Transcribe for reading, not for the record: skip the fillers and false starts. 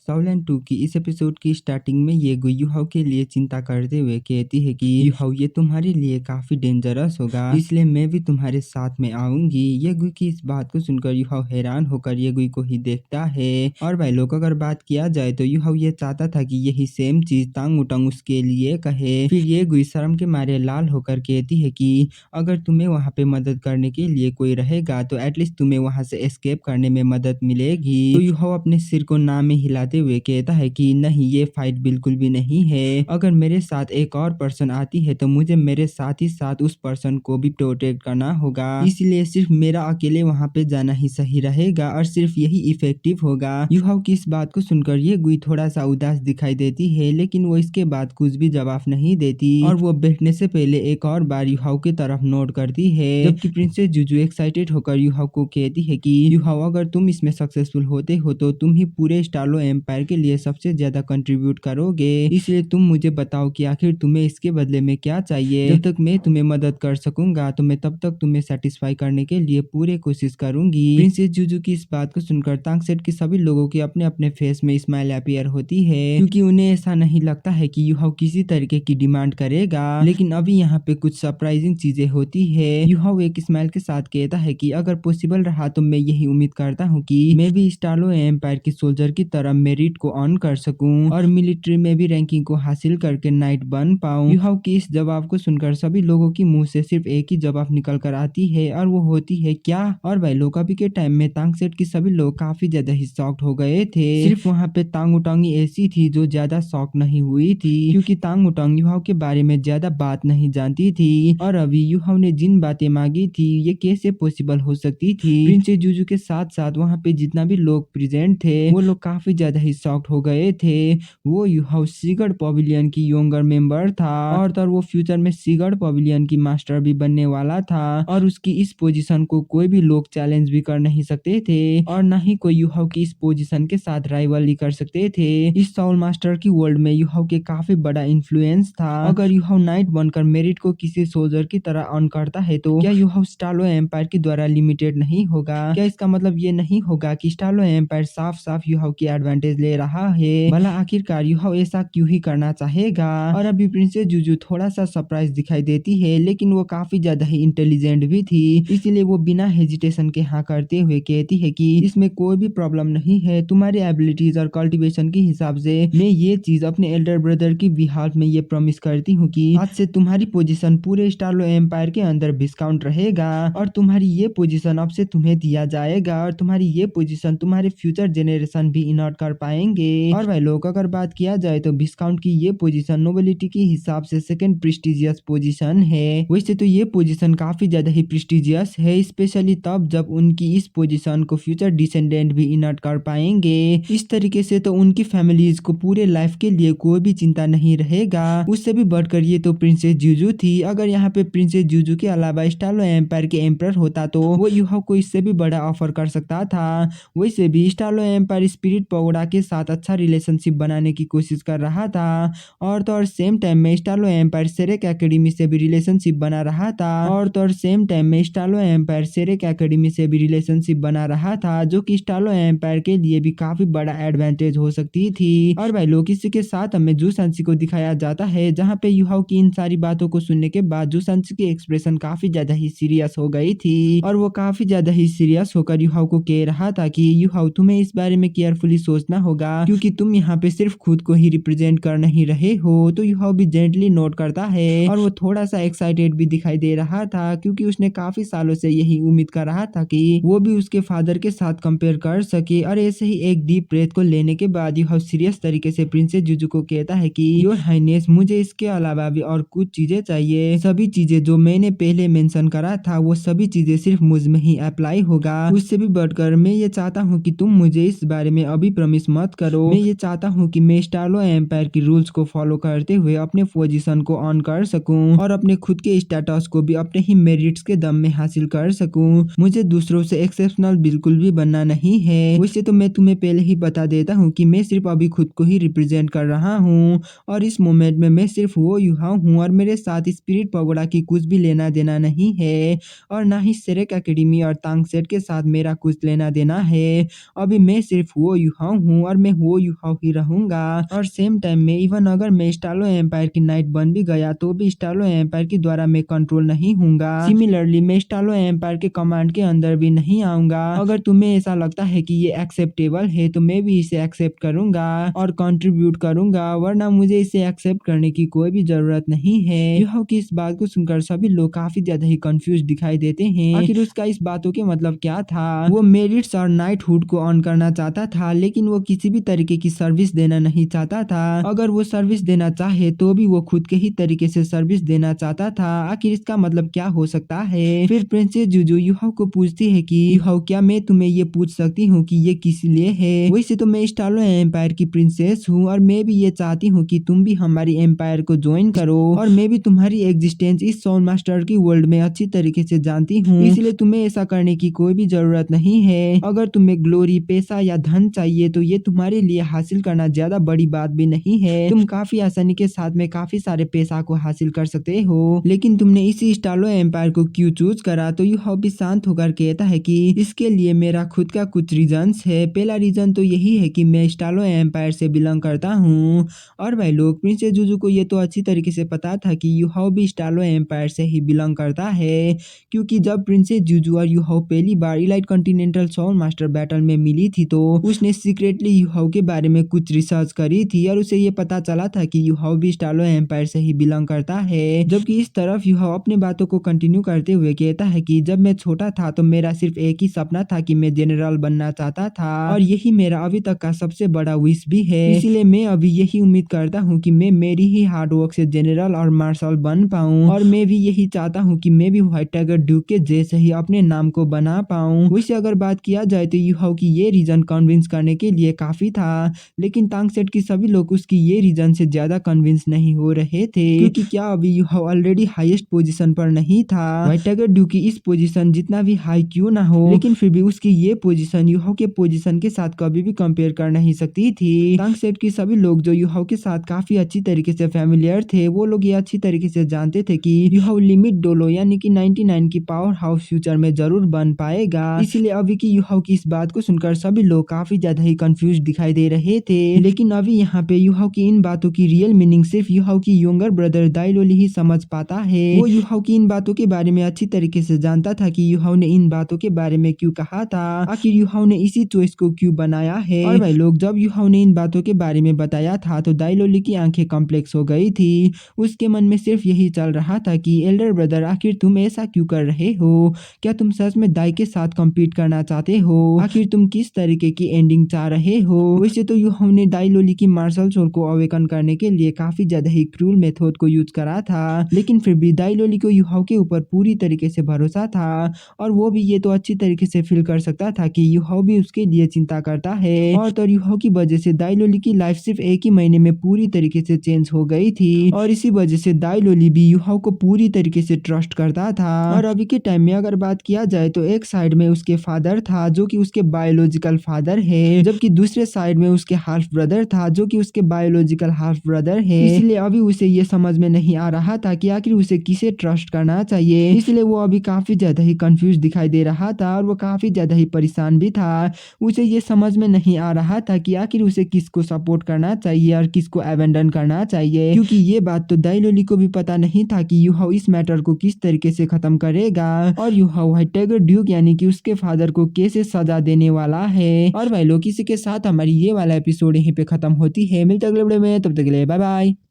साउलैंड 2 की इस एपिसोड की स्टार्टिंग में ये गुई युहाओ के लिए चिंता करते हुए कहती है कि युहाओ ये तुम्हारे लिए काफी डेंजरस होगा, इसलिए मैं भी तुम्हारे साथ में आऊंगी। ये गुई की इस बात को सुनकर युहाओ हैरान होकर ये गुई को ही देखता है। और भाई लोग अगर बात किया जाए तो युहाओ ये चाहता था कि यही सेम चीज तांग उटंग उसके लिए कहे। फिर ये गुई शर्म के मारे लाल होकर कहती है कि अगर तुम्हें वहाँ पे मदद करने के लिए कोई रहेगा तो एटलीस्ट तुम्हें वहाँ से एस्केप करने में मदद मिलेगी। तो युहाओ अपने सिर को ना में हिलाते हुए कहता है कि नहीं, ये फाइट बिल्कुल भी नहीं है। अगर मेरे साथ एक और पर्सन आती है तो मुझे मेरे साथ ही साथ उस पर्सन को भी प्रोटेक्ट करना होगा, इसलिए सिर्फ मेरा अकेले वहाँ पे जाना ही सही रहेगा और सिर्फ यही इफेक्टिव होगा। युहाओ की इस बात को सुनकर ये गुई थोड़ा सा उदास दिखाई देती है, लेकिन वो इसके बाद कुछ भी जवाब नहीं देती और वो बैठने से पहले एक और बार युहाओ की तरफ नोट करती है। जबकि प्रिंसेस जुजू एक्साइटेड होकर युहाओ को कहती है कि युहाओ अगर तुम इसमें सक्सेसफुल होते हो तो तुम ही पूरे स्टार्लो एम्पायर के लिए सबसे ज्यादा कंट्रीब्यूट करोगे, इसलिए तुम मुझे बताओ कि आखिर तुम्हें इसके बदले में क्या चाहिए। जब तक मैं तुम्हें मदद कर सकूंगा तो मैं तब तक तुम्हें सेटिस्फाई करने के लिए पूरी कोशिश करूंगी। प्रिंसेस जुजू की इस बात को सुनकर तांगसेट के सभी लोगों के अपने अपने फेस में स्माइल अपीयर होती है, क्योंकि उन्हें ऐसा नहीं लगता है कि युहाओ किसी तरीके की डिमांड करेगा। लेकिन अभी यहाँ पे कुछ सरप्राइजिंग चीजें होती है। युहाओ एक स्माइल के साथ कहता है कि अगर पॉसिबल रहा तो मैं यही उम्मीद करता हूँ कि मैं भी स्टार्लो एम्पायर की सोल्जर की तरह मेरिट को ऑन कर सकूं और मिलिट्री में भी रैंकिंग को हासिल करके नाइट बन पाऊं। युहाओ के इस जवाब को सुनकर सभी लोगों की मुंह से सिर्फ एक ही जवाब निकल कर आती है और वो होती है क्या। और भाई लोग अभी के टाइम में तांगसेट की सभी लोग काफी ज्यादा ही शॉक्ड हो गए थे। सिर्फ वहाँ पे तांग उटांग ऐसी थी जो ज्यादा शॉक नहीं हुई थी, क्योंकि तांग उटांग युहाओ के बारे में ज्यादा बात नहीं जानती थी और अभी युहाओ ने जिन बातें मांगी थी ये कैसे पॉसिबल हो सकती थी। प्रिंसेस जुजू के साथ साथ वहाँ पे जितना भी लोग प्रेजेंट थे वो लोग काफी ज्यादा ही शॉक्ड हो गए थे। वो युहाओ सीगर्ड पवेलियन की यंगर मेंबर था और तो वो फ्यूचर में सीगर्ड पवेलियन की मास्टर भी बनने वाला था और उसकी इस पोजीशन को कोई भी लोग चैलेंज भी कर नहीं सकते थे और न ही कोई युहाओ की इस पोजीशन के साथ राइवली कर सकते थे। इस साउल मास्टर की वर्ल्ड में युहाओ के काफी बड़ा इन्फ्लुएंस था। अगर युहाओ नाइट बनकर मेरिट को किसी सोल्जर की तरह अर्न करता है तो क्या युहाओ स्टार्लो एम्पायर के द्वारा लिमिटेड नहीं होगा? क्या इसका मतलब ये नहीं होगा कि स्टार्लो एम्पायर साफ साफ युहाओ की एडवांटेज ले रहा है? भला आखिरकार युहाओ ऐसा क्यों ही करना चाहेगा? और अभी प्रिंसेस जुजू थोड़ा सा सरप्राइज दिखाई देती है, लेकिन वो काफी ज्यादा ही इंटेलिजेंट भी थी, इसलिए वो बिना हेजिटेशन के हाँ करते हुए कहती है कि इसमें कोई भी प्रॉब्लम नहीं है। तुम्हारे एबिलिटीज और कल्टीवेशन के हिसाब से मैं ये चीज अपने एल्डर ब्रदर की बिहाफ में ये प्रॉमिस करती हूँ कि आज से तुम्हारी पोजीशन पूरे स्टार्लो एम्पायर के अंदर डिस्काउंट रहेगा और तुम्हारी ये पोजीशन अब से तुम्हें दिया जाएगा और तुम्हारी ये पोजीशन तुम्हारे फ्यूचर जेनरेशन भी इनॉट कर पाएंगे। और भाई लोग अगर बात किया जाए तो डिस्काउंट की ये पोजीशन नोबिलिटी के हिसाब से सेकंड प्रेस्टिजियस पोजीशन है। वैसे तो ये पोजीशन काफी ज्यादा ही प्रेस्टिजियस है, स्पेशली तब जब उनकी इस पोजीशन को फ्यूचर डिसेंडेंट भी इनॉट कर पाएंगे। इस तरीके से तो उनकी फैमिलीज को पूरे लाइफ के लिए कोई भी चिंता नहीं रहेगा। उससे भी बढ़कर ये तो प्रिंसेस जुजू थी। अगर यहाँ पे प्रिंसेस जुजू के अलावा स्टार्लो एम्पायर के एम्परर होता तो वो युहाओ को इससे भी बड़ा ऑफर कर सकता था। वैसे भी स्टार्लो एम्पायर स्पिरिट पगोडा के साथ अच्छा रिलेशनशिप बनाने की कोशिश कर रहा था और तो और सेम टाइम में स्टार्लो एम्पायर सेरेक एकेडमी से भी रिलेशनशिप बना रहा था और तो और सेम टाइम में स्टार्लो एम्पायर सेरेक एकेडमी से भी रिलेशनशिप बना रहा था, जो कि स्टार्लो एम्पायर के लिए भी काफी बड़ा एडवांटेज हो सकती थी। और भाई लोग इसी के साथ हमें जूसांशी को दिखाया जाता है, जहाँ पे युहाओ की इन सारी बातों को सुनने के बाद जूसांशी की एक्सप्रेशन काफी ज्यादा ही सीरियस हो गई थी और वो काफी ज्यादा ही सीरियस होकर युहाओ को कह रहा था कि युहाओ तुम्हें इस बारे में केयरफुली सोचना होगा, क्योंकि तुम यहाँ पे सिर्फ खुद को ही रिप्रेजेंट कर नहीं रहे हो। तो युहाओ भी जेंटली नोट करता है और वो थोड़ा सा एक्साइटेड भी दिखाई दे रहा था, क्योंकि उसने काफी सालों से यही उम्मीद कर रहा था कि वो भी उसके फादर के साथ कंपेयर कर सके। और ऐसे ही एक डीप ब्रेथ को लेने के बाद युहाओ सीरियस तरीके से प्रिंसेस जुजू को कहता है कि योर हाइनेस मुझे इसके अलावा भी और कुछ चीजें चाहिए। सभी चीजें जो मैंने पहले मेंशन करा था वो सभी चीजें सिर्फ मुझ में ही अप्लाई होगा। उससे भी बढ़कर मैं ये चाहता हूँ कि तुम मुझे इस बारे में अभी प्रॉमिस मत करो। मैं ये चाहता हूँ कि मैं स्टार्लो एम्पायर की रूल्स को फॉलो करते हुए अपने पोजीशन को ऑन कर सकूं और अपने खुद के स्टेटस को भी अपने ही मेरिट्स के दम में हासिल कर सकूं। मुझे दूसरों से एक्सेप्शनल बिल्कुल भी बनना नहीं है। वैसे तो मैं तुम्हें पहले ही बता देता हूँ कि मैं सिर्फ अभी खुद को ही रिप्रेजेंट कर रहा हूँ और इस मोमेंट में मैं सिर्फ वो युहाओ हूँ और मेरे साथ स्पिरिट पगोडा की कुछ भी लेना देना नहीं है और ना ही सेरेक एकेडमी और तांगसेट के साथ मेरा कुछ लेना देना है। अभी मैं सिर्फ वो युहाओ हूँ और मैं वो यूहाओ ही रहूंगा। और सेम टाइम में इवन अगर मैं स्टालो एम्पायर की नाइट बन भी गया तो भी स्टालो एम्पायर के द्वारा मैं कंट्रोल नहीं हूँगा। सिमिलरली मैं स्टालो एम्पायर के कमांड के अंदर भी नहीं आऊंगा। अगर तुम्हें ऐसा लगता है कि ये एक्सेप्टेबल है तो मैं भी इसे एक्सेप्ट करूंगा और कंट्रीब्यूट करूंगा, वरना मुझे इसे एक्सेप्ट करने की कोई भी जरूरत नहीं है। यूहाओ की इस बात को सुनकर सभी लोग काफी ज्यादा ही कंफ्यूज दिखाई देते हैं। आखिर उसका इस बातों के मतलब क्या था? वो मेरिट्स और नाइटहुड को ऑन करना चाहता था, लेकिन वो किसी भी तरीके की सर्विस देना नहीं चाहता था। अगर वो सर्विस देना चाहे तो भी वो खुद के ही तरीके से सर्विस देना चाहता था। आखिर इसका मतलब क्या हो सकता है? फिर प्रिंसेस जुजू यूहाओ को पूछती है कि यूहाओ, क्या मैं तुम्हें ये पूछ सकती हूँ कि ये किस लिए है? वैसे तो मैं स्टालो एम्पायर की प्रिंसेस हूँ और मैं भी ये चाहती हूँ कि तुम भी हमारी एम्पायर को ज्वाइन करो, और मैं भी तुम्हारी एग्जिस्टेंस इस साउंड मास्टर की वर्ल्ड में अच्छी तरीके से जानती हूँ, इसलिए तुम्हें ऐसा करने की कोई भी जरूरत नहीं है। अगर तुम्हें ग्लोरी, पैसा या धन चाहिए तो ये तुम्हारे लिए हासिल करना ज्यादा बड़ी बात भी नहीं है। तुम काफी आसानी के साथ में काफी सारे पैसा को हासिल कर सकते हो, लेकिन तुमने इसी स्टालो एम्पायर को क्यों चूज करा? तो यूहाओ भी शांत होकर कहता है कि इसके लिए मेरा खुद का कुछ रीजंस है। पहला रीजन तो यही है कि मैं स्टालो एम्पायर से बिलोंग करता हूँ। और भाई लोग, प्रिंसेस जुजू को ये तो अच्छी तरीके से पता था कि यूहाओ भी स्टालो एम्पायर से ही बिलोंग करता है, क्योंकि जब प्रिंसेस जुजू और यूहाओ पहली बार elite continental sound master battle में मिली थी तो उसने सीक्रेटली यूहाओ के बारे में कुछ रिसर्च करी थी और उसे ये पता चला था कि यूहाओ भी स्टालो एम्पायर से ही बिलोंग करता है। जबकि इस तरफ यूहाओ अपने बातों को कंटिन्यू करते हुए कहता है कि जब मैं छोटा था तो मेरा सिर्फ एक ही सपना था कि मैं जनरल बनना चाहता था, और यही मेरा अभी तक का सबसे बड़ा विश भी है। इसीलिए मैं अभी यही उम्मीद करता हूँ कि मैं मेरी ही हार्डवर्क से जनरल और मार्शल बन पाऊँ, और मैं भी यही चाहता हूँ कि मैं भी व्हाइट टाइगर ड्यूक के जैसे ही अपने नाम को बना पाऊँ। वैसे अगर बात किया जाए तो यूहाओ की ये रीजन कन्विंस करने के लिए काफी था, लेकिन तांगसेट की सभी लोग उसकी ये रीजन से ज्यादा कन्विंस नहीं हो रहे थे, क्योंकि क्या अभी यूहाओ ऑलरेडी हाईएस्ट पोजीशन पर नहीं था? व्हाइट टाइगर ड्यूक की इस पोजीशन जितना भी हाई क्यों ना हो, लेकिन फिर भी उसकी ये पोजीशन यूहाओ के पोजीशन के साथ कभी भी कंपेयर कर नहीं सकती थी। तांगसेट की सभी लोग जो यूहाओ के साथ काफी अच्छी तरीके से फैमिलियर थे, वो लोग ये अच्छी तरीके से जानते थे कि यूहाओ लिमिट डोलो यानी कि 99 की पावर हाउस फ्यूचर में जरूर बन पाएगा। इसीलिए अभी की यूहाओ की इस बात को सुनकर सभी लोग काफी ज्यादा ही कंफ्यूज दिखाई दे रहे थे। लेकिन अभी यहाँ पे यूहाओ की इन बातों की रियल मीनिंग सिर्फ यूहाओ की यंगर ब्रदर दाइलोली ही समझ पाता है। वो यूहाओ की इन बातों के बारे में अच्छी तरीके से जानता था कि यूहाओ ने इन बातों के बारे में क्यों कहा था, आखिर यूहाओ ने इसी चॉइस को क्यों बनाया है। और भाई लोग, जब यूहाओ ने इन बातों के बारे में बताया था तो दाइलोली की आंखें कॉम्प्लेक्स हो गई थी। उसके मन में सिर्फ यही चल रहा था कि एल्डर ब्रदर, आखिर तुम ऐसा क्यों कर रहे हो? क्या तुम सच में दाई के साथ कम्पीट करना चाहते हो? आखिर तुम किस तरीके की एंडिंग चाह रहे हो? वैसे तो यूहाओ ने दाइलोली की मार्शल सोल को अवेकन करने के लिए काफी ज्यादा ही क्रूर मेथड को यूज करा था, लेकिन फिर भी दाइलोली को यूहाओ के ऊपर पूरी तरीके से भरोसा था, और वो भी ये तो अच्छी तरीके से फील कर सकता था कि यूहाओ भी उसके लिए चिंता करता है। और तो यूहाओ की वजह से दाइलोली की लाइफ सिर्फ एक ही महीने में पूरी तरीके से चेंज हो गई थी, और इसी वजह से दाइलोली भी यूहाओ को पूरी तरीके से ट्रस्ट करता था। और अभी के टाइम में अगर बात किया जाए तो एक साइड में उसके फादर था जो कि उसके बायोलॉजिकल फादर है, जबकि दूसरे साइड में उसके हाफ ब्रदर था जो कि उसके बायोलॉजिकल हाफ ब्रदर है। इसलिए अभी उसे ये समझ में नहीं आ रहा था कि आखिर उसे किसे ट्रस्ट करना चाहिए। इसलिए वो अभी काफी ज्यादा ही कंफ्यूज दिखाई दे रहा था, और वो काफी ज्यादा ही परेशान भी था। उसे ये समझ में नहीं आ रहा था कि आखिर उसे किसको सपोर्ट करना चाहिए और किसको अबेंडन करना चाहिए, क्योंकि ये बात तो दाइलोली को भी पता नहीं था कि यूहाओ इस मैटर को किस तरीके से खत्म करेगा, और यूहाओ व्हाइट टाइगर ड्यूक यानी कि उसके फादर को कैसे सजा देने वाला है। और भाई लोग, इसी के साथ हमारी ये वाला एपिसोड यहीं पे खत्म होती है। मिलते अगले वीडियो में, तब तक के लिए बाय बाय।